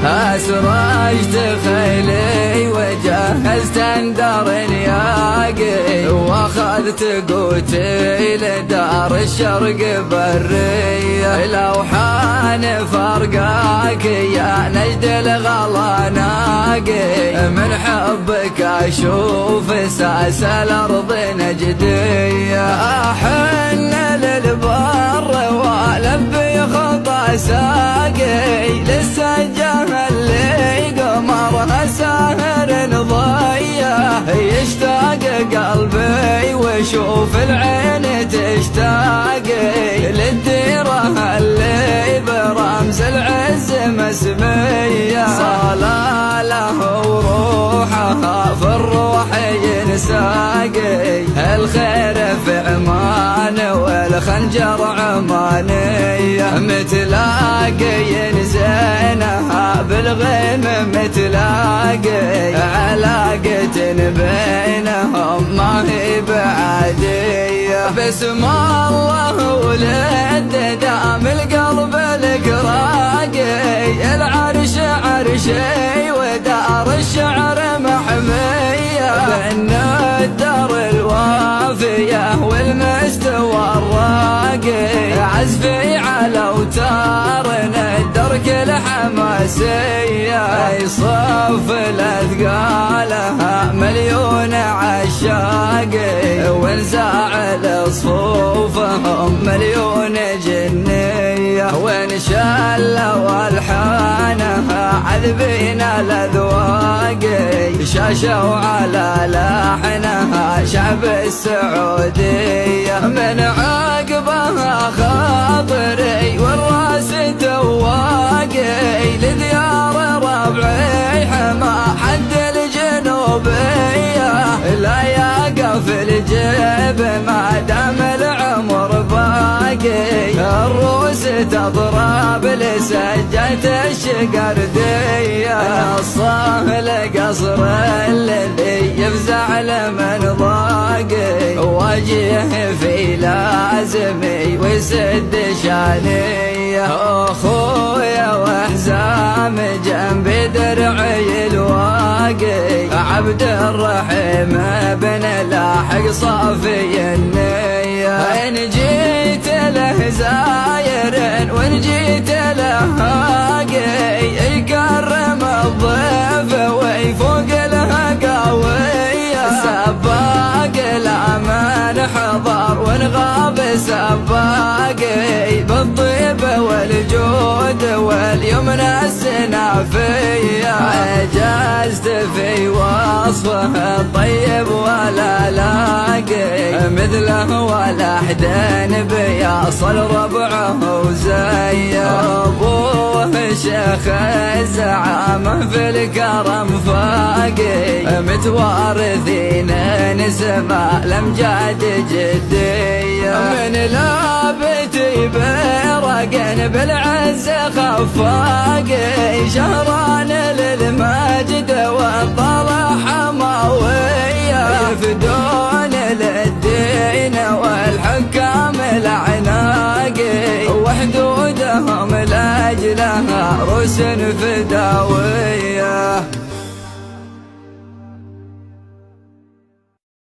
أسرجت خيلي وجهزت اندار ياقي، واخذت قوتي لدار الشرق برية. لو حان فرقاك يا نجد الغلا ناقي، من حبك اشوف ساس الارض نجدية. احن للبر والبي خطى ساقي، للسجاه اللي قمرها ساهر ضيّة. يشتاق قلبي وشوف العين تشتاقي، للديرة اللي برمز العز مسمية. صلالة وروحها في الروح ينساقي، الخير في عمان والخنجر عمانية. متلاقي زينها بالغيم متلاقي، علاقة بينهم ما هي بعادية. بسم الله ولد دام القلب الكراقي، العرش عرشي ودار الشعر محمية. بين الدار الوافية والمستوى الراقي، عزفي على اوتارنا الدرك الحماسية. يصف الاثقالها مليون عشاقي، ونزاعل صفوفهم مليون جنية. وان شلوا الحانها عذبين الاذواقي، شاشوا على لحنها شعب السعودية. من عقبها خاطري والراس تواقي، لديار ربعي حما حد الجنوبية. لا يقف الجيب ما دام العمر باقي، الروس تضرب لسجة الشقردية. نصاه لقصر الذي يفزع لمن ضاقي، واجيه في لازمي ويسد شانية. اخويا واحزام جنبي درعي الواقي، عبد الرحيم بن لاحق صافي النية. ان جيت له زاير وان جيت له هاقي، يكرم الضيف ويفوق له قوية. سباق لا من حضر وان غاب سباقي، بالطيب والجود واليمنى السنافية. عجزت في وصفه الطيب ولا لاقي، مثله ولا حدين بيصل ربعه وزيه. ابوه شيخ الزعامه في الكرم فاقي، متوارثين نسمع الامجاد جديه. من لابتي برقن بالعز خفاقي، شهران للمجد والطلع حماويه. يفدون للدين والحكام العناقي، وحدودهم لاجلها روس فداويه.